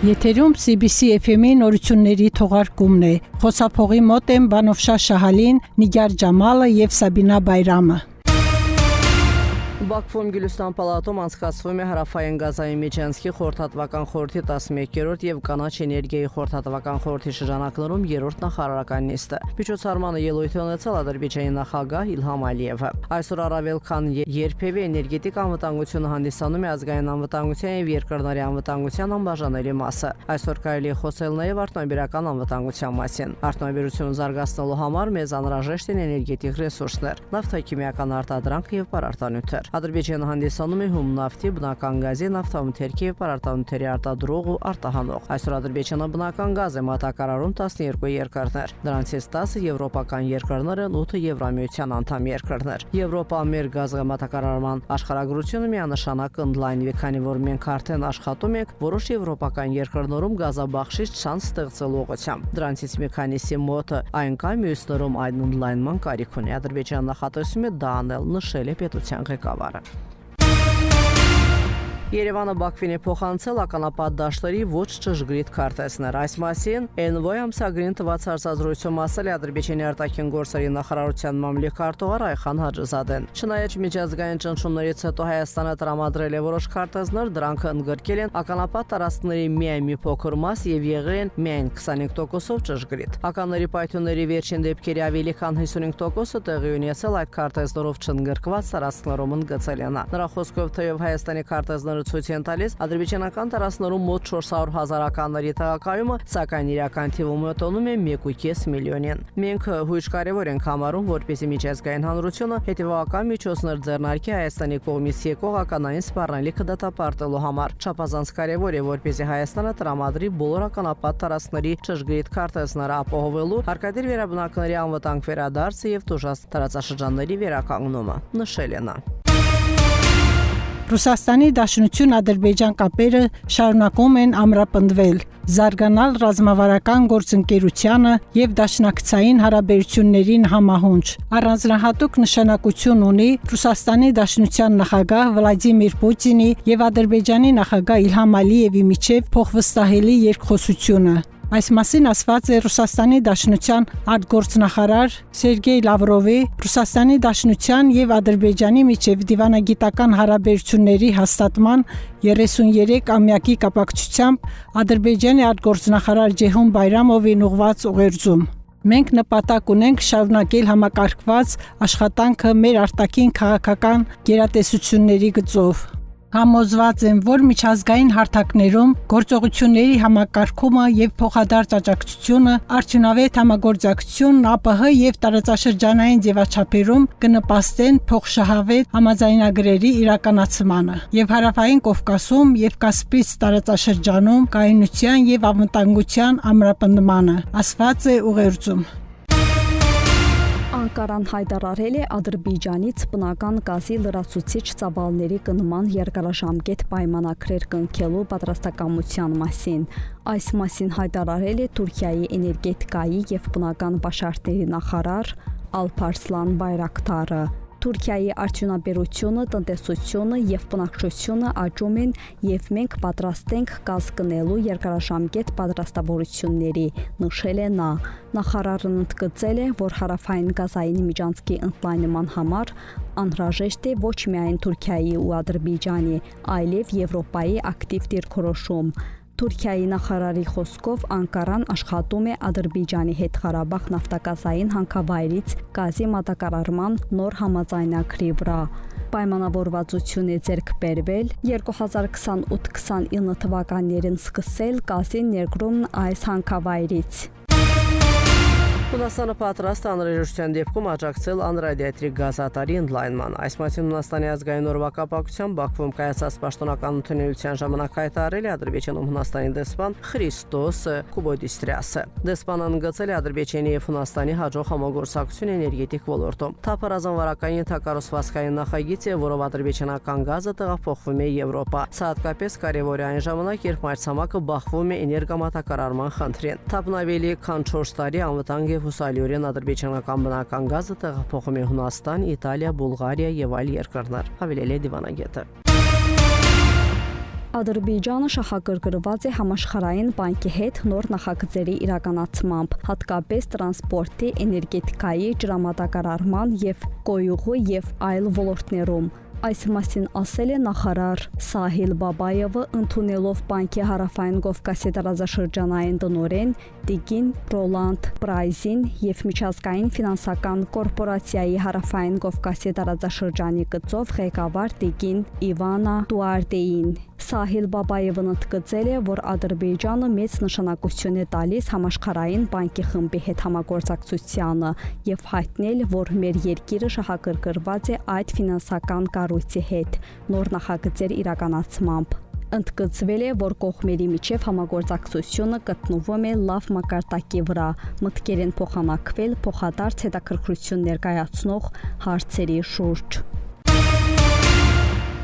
Եթերում CBC FM-ի նորությունների թողարկումն է։ Խոսափողի մոտ են Բանովշա Շահալին, Նիգար Ջամալը եւ Սաբինա Բայրամը։ Բաքվում Գյուլիստան պալատում անցկացվում է հարավային Գազայի միջանցքի խորհրդատվական խորհրդի 11-րդ եւ կանաչ էներգիայի խորհրդատվական խորհրդի շրջանակներում երրորդ նախարարական նիստը։ Միջոցառմանը ելույթ ունեցել Ադրբեջանի նախագահ Իլհամ Ալիևը։ Այսօր առավել քան երբևէ էներգետիկ անվտանգությունը հանդիսանում է ազգային անվտանգության եւ երկրների անվտանգության անբաժանելի մասը։ Այսօր կարելի է խոսել նաեւ արտոնաբերական անվտանգության մասին։ Արտոնաբերությունը զարգացնելու համար մեզ անհրաժեշտ են էներգետիկ ռեսուրսներ, նավթաքիմիական արտադրանք եւ պարարտանյութեր։ Ադրբեջանը հանդիսանում է հում նավթի, բնական գազի, նավթամթերքի եւ պարարտանյութերի արտադրող ու արտահանող։ Այսօր Ադրբեջանը բնական գազ է մատակարարում 12 երկրներ։ Դրանցից 10 եվրոպական երկրներ են, 8 Եվրամիության անդամ երկրներ։ Եվրոպա մեր գազի մատակարարման աշխարհագրությունը միանշանակ ընդլայնվի, քանի որ մենք արդեն աշխատում ենք որոշ եվրոպական երկրներում գազաբախշիչ շանս ստեղծելու ուղղությամբ։ Դրանցից մի քանիսի մոտ այն կա, մյուսներում այն ընդլայնման կարիք ունի։ Ադրբեջանը նախատեսում է դա անել, նշել է պետության ղեկավարը։ Երևանը Բաքվին է փոխանցել ականապատ դաշտերի ոչ ճշգրիտ քարտեզներ։ Այս մասին Envoy ամսագրին տված հարցազրույցում ասել է Ադրբեջանի արտաքին գործերի նախարարության մամլիք արտուղար Այխան Հաջզադեն։ Չնայած միջազգային ճնշումներից հետո Հայաստանը տրամադրել է որոշ քարտեզներ, դրանք ընդգրկել են ականապատ տարածքների միայն մի փոքր մաս եւ եղել են միայն 25%-ով ճշգրիտ։ Ականների պայթյունների վերջին դեպքերի ավելի քան 55%-ը տեղի ունեցել այդ քարտեզներով չընդգրկված տարածքներում ընդգծել են։ Նրա խոսքով թեև Հայաստանի քարտեզները ցույց են տալիս ադրբեջանական տարածքներում մոտ 400,000 ականների տեղակայումը, սակայն իրական թիվը մոտենում է 1.5 միլիոնին։ Մենք հույժ կարևոր ենք համարում, որպեսզի միջազգային հանրությունը հետևողական միջոցներ ձեռնարկի Հայաստանի կողմից եկող ականային սպառնալիքը դատապարտելու համար։ Չափազանց կարևոր է, որպեսզի Հայաստանը տրամադրի բոլոր ականապատ տարածքների ճշգրիտ քարտեզները ապահովելու հարկադիր վերաբնակների անվտանգ վերադարձը եւ տուժած տարածաշրջանների վերականգնումը, նշել է նա։ Ռուսաստանի Դաշնություն-Ադրբեջան կապերը շարունակում են ամրապնդվել, զարգանալ ռազմավարական գործընկերությանը եւ դաշնակցային հարաբերություններին համահունչ։ Առանձնահատուկ նշանակություն ունի Ռուսաստանի Դաշնության նախագահ Վլադիմիր Պուտինի եւ Ադրբեջանի նախագահ Իլհամ Ալիևի միջև փոխվստահելի երկխոսությունը։ Այս մասին ասված է Ռուսաստանի Դաշնության արտգործնախարար Սերգեյ Լավրովի Ռուսաստանի Դաշնության եւ Ադրբեջանի միջև դիվանագիտական հարաբերությունների հաստատման 33-ամյակի կապակցությամբ Ադրբեջանի արտգործնախարար Ջեհուն Բայրամովին ուղղված ուղերձում։ Մենք նպատակ ունենք շարունակել համակարգված աշխատանքը մեր արտաքին քաղաքական գերատեսչությունների գծով։ Համոզված եմ, որ միջազգային հարթակներում գործողությունների համակարգումը եւ փոխադարձ աջակցությունը, արդյունավետ համագործակցությունն ԱՊՀ եւ տարածաշրջանային ձևաչափերում կնպաստեն փոխշահավետ համաձայնագրերի իրականացմանը եւ Հարավային Կովկասում եւ Կասպից տարածաշրջանում կայունության եւ անվտանգության ամրապնդմանը, ասված է ուղերձում։ Անկարան հայտարարել է Ադրբեջանից բնական գազի լրացուցիչ ծավալների կնման երկարաժամկետ պայմանագրեր կնքելու պատրաստակամության մասին։ Այս մասին հայտարարել է Թուրքիայի էներգետիկայի եւ բնական պաշարների նախարար Ալփարսլան Բայրակտարը։ Թուրքիայի արդյունաբերությունը, տնտեսությունը եւ բնակչությունը աճում են եւ մենք պատրաստ ենք գազ գնելու երկարաժամկետ պատրաստավորությունների, նշել է նա։ Նախարարն ընդգծել է, որ հարավային գազային միջանցքի ընդլայնման համար անհրաժեշտ է ոչ միայն Թուրքիայի ու Ադրբեջանի, այլև Եվրոպայի ակտիվ դիրքորոշում։ Թուրքիայի նախարարի խոսքով Անկարան աշխատում է Ադրբեջանի հետ Ղարաբաղ նավթագազային հանքավայրից գազի մատակարարման նոր համաձայնագրի վրա։ Պայմանավորվածություն է ձեռք բերվել 2028-29 թվականներին սկսել գազի ներկրումն այս հանքավայրից։ Հունաստանը պատրաստ անհրաժեշտության դեպքում աջակցել անրադիատրիկ գազատարի ընդլայնման։ Այս մասին Հունաստանի ազգային օրվա կապակցությամբ Բաքվում կայացած պաշտոնական ընդունելության ժամանակ հայտարարել է Ադրբեջանում Հունաստանի դեսպան Խրիստոս Կուբոդիստրյասը։ Դեսպանը ընդգծել է Ադրբեջանի եւ Հունաստանի հաջող համագործակցությունը էներգետիկ ոլորտում։ ԹԱՊ ռազմավարական ենթակառուցվածքային նախագիծ է, որով ադրբեջանական գազը տեղափոխվում է Եվրոպա։ Սա հատկապես կարևոր է այն ժամանակ, երբ մայրցամաքը բախվում է էներգամատակարարման խնդրին։ ԹԱՊ-ն ավելի քան 4 տարի անվտանգ եւ հուսալիորեն ադրբեջանական բնական գազը տեղափոխում է Հունաստան, Իտալիա, Բուլղարիա եւ այլ երկրներ, հավելել է դիվանագետը։ Ադրբեջանը շահագրգռված է համաշխարհային բանկի հետ նոր նախագծերի իրականացմամբ, հատկապես տրանսպորտի, էներգետիկայի, ջրամատակարարման եւ կոյուղու եւ այլ ոլորտներում։ Այս մասին ասել է նախարար Սահիլ Բաբայևը, ընդունելով բանկի հարավային Կովկասի տարածաշրջանային տնօրեն Տիգին Ռոլանդ Պրայզին եւ միջազգային ֆինանսական կորպորացիայի հարավային Կովկասի տարածաշրջանի գծով ղեկավար Տիգին Իվանա Դուարտեին։ Սահիլ Բաբայևն ընդգծել է, որ Ադրբեջանը մեծ նշանակություն է տալիս համաշխարհային բանկի խմբի հետ համագործակցությանը եւ հայտնել, որ մեր երկիրը շահագրգռված է այդ ֆինանսական կառույցի հետ նոր նախագծեր իրականացմամբ։ Ընդգծվել է, որ կողմերի միջև համագործակցությունը գտնվում է լավ մակարդակի վրա, մտքեր են փոխանակվել փոխադարձ հետաքրքրություն ներկայացնող հարցերի շուրջ։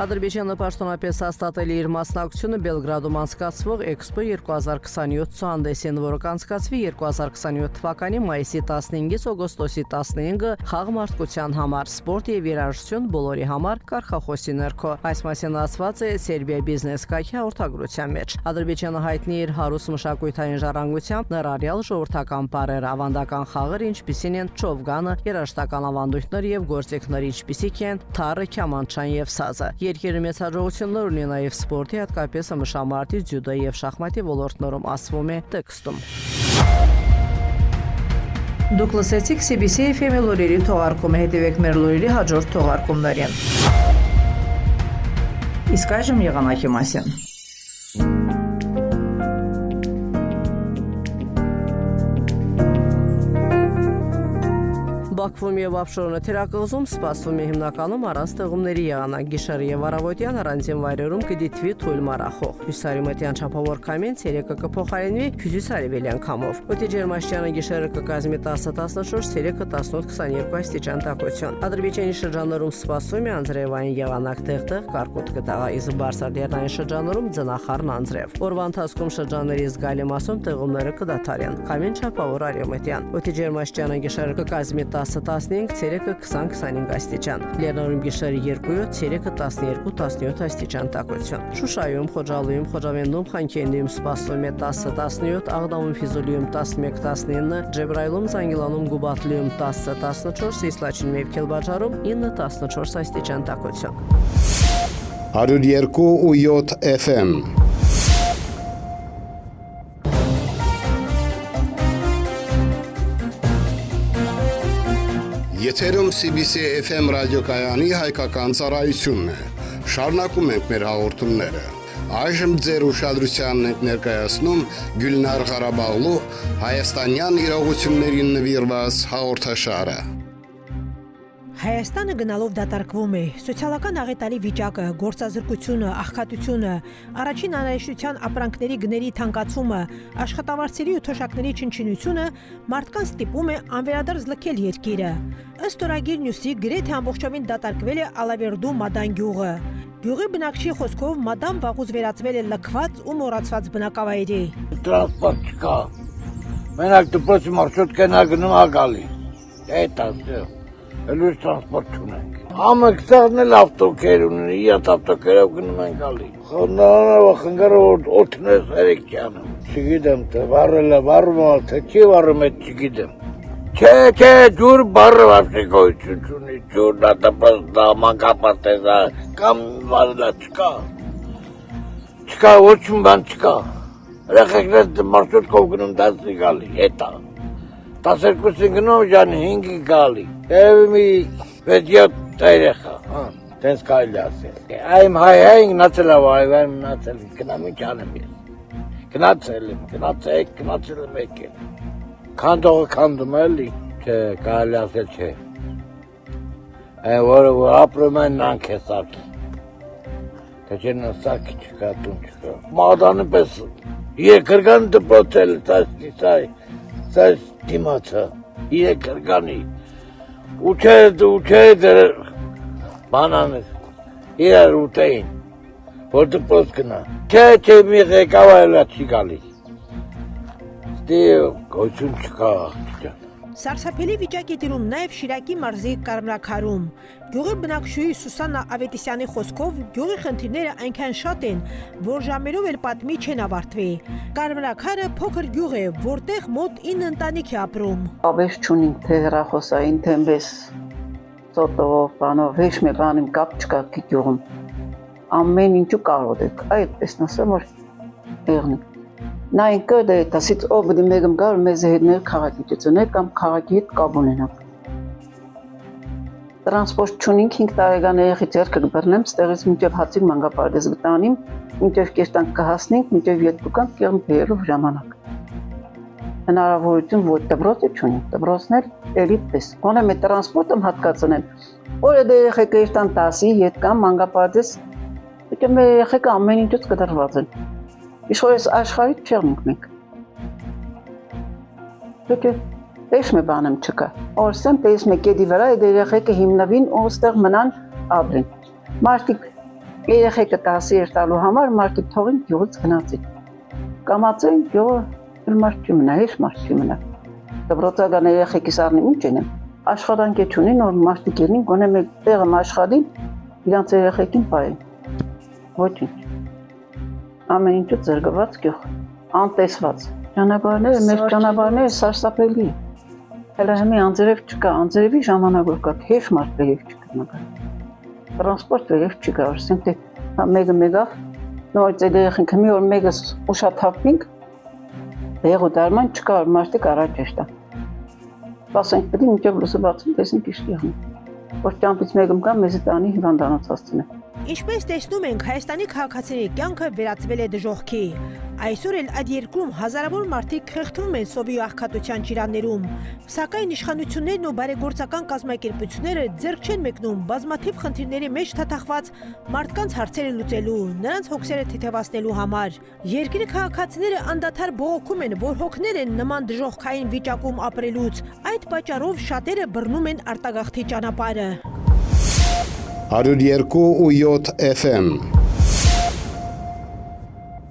Ադրբեջանը պաշտոնապես հաստատել է իր մասնակցությունը Բելգրադում անցկացվող Էքսպո 2027 ցուցահանդեսին, որը կանցկացվի 2027 թվականի մայիսի 15-ից օգոստոսի 15-ը խաղմարտության համար, սպորտ եւ երաժշտություն բոլորի համար կարգախոսի ներքո։ Այս մասին ասված է Սերբիա բիզնես կայքի հաղորդագրության մեջ։ Ադրբեջանը հայտնի է իր հարուստ մշակութային ժառանգությամբ, ներառյալ ժողովրդական բառեր, ավանդական խաղեր, ինչպիսին են չովգանը, երաժշտական ավանդույթներ եւ գործիքներ, ինչպիսիք են թառը, քյամանչան եւ սազը։ Երկիրը մեծ հաջողություններ ունի նաև սպորտի, հատկապես մշամարտի, ձյուդոյի եւ շախմատի ոլորտներում, ասվում է տեքստում։ Դուք լսեցիք CBC FM-ի լուրերի թողարկումը, հետևեք մեր լուրերի հաջորդ թողարկումներին։ Իսկ այժմ եղանակի մասին։ Բաքվում եւ Աբշորոնը թերակղզում սպասվում է հիմնականում առանց տեղումների եղանակ, գիշերը եւ առավոտյան առանձին վայրերում կդիտվի թույլ մառախող։ Հյուսիսարևմտյան չափավոր քամին ցերեկը կփոխարինվի հյուսիսարևելյան քամով։ Օդի ջերմաստիճանը գիշերը կկազմի 10-14, ցերեկը 18-22 աստիճան տաքություն։ Ադրբեջանի շրջաններում սպասվում է անձրևային եղանակ, տեղտեղ կարկուտ կտաղա, իսկ բարձրադիռնային շրջաններում ձնախառն անձրև։ Օրվա ընթացքում շրջանների զգալի մասում տեղումները կդադարեն։ Քամին չափավոր արևմտյան։ Օդի ջերմաստիճանը գիշերը կկազմի 10-15, ցերեկը 20-25 աստիճան։ Լեռներում գիշերը 2-7, ցերեկը 12-17 աստիճան տաքություն։ Շուշայում, Խոջալույում, Խոջավեննում, Խանքենդիում սպասվում է 10-17, Աղդամում, Ֆիզուլիում 11-19, Ջեբրայիլում, Զանգիլանում, Գուբատլիում 10-14, Իսլաչինում եւ Քելբաջարում 9-14 աստիճան տաքություն։ 102.7 FM Եթերում CBC FM ռադիոկայանի հայկական ծառայությունն է։ Շարունակում ենք մեր հաղորդումները։ Այժմ ձեր ուշադրությանն ենք ներկայացնում Գյուլնար Ղարաբաղլու հայաստանյան իրողություններին նվիրված հաղորդաշարը։ Հայաստանը գնալով դատարկվում է սոցիալական աղետալի վիճակը, գործազրկությունը, աղքատությունը, առաջին անհրաժեշտության ապրանքների գների թանկացումը, աշխատավարձերի ու թոշակների չնչինությունը մարդկանց ստիպում է անվերադարձ լքել երկիրը։ Ըստ օրագիր Նյուսի գրեթե ամբողջովին դատարկվել է Ալավերդու Մադան գյուղը։ Գյուղի բնակչի խոսքով Մադան վաղուց վերածվել է լքված ու մոռացված բնակավայրի։ Տրանսպորտ չկա։ Մենակ դպրոցի մարշրուտկան գնում ա գալի։ Էդ է։ Լույս տրանսպորտ չունենք։ Ամենքսեղն էլ ավտոկեր ունեն, իատ ավտոկերով գնում են գալի։ Խնդանանավը խնգարով օթնես երեքյանը։ Չգիտեմ, վարում ալ, թե չի վարում էդ չգիտեմ։ Չէ, ջուր բարը վավշի գոյություն չունի, ջուրն ատապաստ, մանկապատեզա, կամ վարելա չկա։ Չկա, ոչմ բան չկա։ Ռեխեքնես մարշրուտկով գնում 10-ի գալի, էտա։ 12-ին գնում ժան 5-ի գալի։ Եվ մի 6-7 երեխա, տենց կարելի ասել։ Այմ հայ գնացել ավայվան մնացել, գնամ ինչ անեմ ես։ Գնացել եմ եկել։ Քանդողը քանդում էլի, չէ, կարելի ասել չէ։ Այն որը որ ապրում են նրանք է սարքի։ Թե չէ նա սարքի չկա, տուն չկա։ Մադանը պես երկրգան դպրոցել, սա դիմացը, երկրգանի։ Ուչե դեր բանանը, իրար ուտեին, որ դպրոց գնա։ Չէ, մի ղեկավայրը չի գալիս։ Ստի գոյություն չկա աղջիկան։ Սարսափելի վիճակ է տիրում նաև Շիրակի մարզի Կարմրաքարում։ Գյուղի բնակչուհի Սուսաննա Ավետիսյանի խոսքով գյուղի խնդիրները այնքան շատ են, որ ժամերով էլ պատմի չեն ավարտվի։ Կարմրաքարը փոքր գյուղ է, որտեղ մոտ 9 ընտանիք է ապրում։ Ավեշ չունենք թե հեռախոսային, թե մեզ ծոտով, բանով, հեչ մի բանին կապ չկա գյուղում։ Ամեն ինչու կարող եք, այդպես նասեմ, որ եղնիկ։ Նա ինքը դե դասից ով դի մեկում գար մեզ հետներ քաղաքի դիցոներ կամ քաղաքի հետ կապ ունենանք։ Տրանսպորտ չունենք 5 տարեկան երեխի ձեռքը կբռնեմ, ստեղից մինչև հացիկ մանկապարտեզ գտանիմ, մինչև կեշտանք կհասնենք, մինչև ետուկան կեղմ բերելով ժամանակ։ Հնարավորություն ոչ դպրոցը չունենք, դպրոցն էլ էլիտպես։ Գոնե մեր տրանսպորտը հատկացնեն, որը դե երեխեքը երթան 10-ի հետ կամ մանկապարտեզ, դե մեր երեխեքը ամեն ինչից կդրված են։ Իսկ այս աշխարհից չեղնենք մենք։ Դե Էս մի բան չկա։ Օրսեմ պես մեկ էդի վրա այդ երեխեքը հիմնվին ու ստեղ մնան ապրեն։ Մարդիկ երեխեքը 10 տալու համար մարդիկ թողին գյուղից գնացին։ Կամացին գյուղը մարդ չմնա, հեչ մարդ չմնա։ Դպրոցական երեխեքիս առնի ինչ են։ Աշխատանք չունին, որ մարդիկ ելին, գոնե մեկ տեղը աշխատին, իրանց երեխեքին պահեն։ Ոչինչ։ Ամեն ինչը ծրգված գյուղ, անտեսված։ Ճանապարհները, մեր ճանապարհները սարսափելի է։ Հələ հիմի անձրև չկա, անձրևի ժամանակ որ կա, հեչ մարդ վերև չկա մակար։ Տրանսպորտ վերև չկա, ասենք թե մեկը մեկավ, նոր այդ երեխենք մի օր մեկը ուշաթափնենք, դեղու դարման չկա, մարդիկ առաջ էշտա։ Ասենք պետք է մինչև լուսը բացում, տեսնենք ինչ եղնի։ Որ ճամփից մեկում կա, մեզ տանի հիվանդանոց հասցնեն։ Ինչպես տեսնում ենք, Հայաստանի քաղաքացիների կյանքը վերածվել է դժոխքի։ Այսօր էլ այդ երկրում հազարավոր մարդիկ խեղդվում են սովի աղքատության ճիրաններում, սակայն իշխանություններն ու բարեգործական կազմակերպությունները ձեռք չեն մեկնում բազմաթիվ խնդիրների մեջ թաթախված մարդկանց հարցերը լուծելու, նրանց հոգսերը թեթևացնելու համար։ Երկրի քաղաքացիները անդադար բողոքում են, որ հոգներ են նման դժոխքային վիճակում ապրելուց, այդ պատճառով շատերը բռնում են արտագաղթի ճանապարհը։ 102.7 FM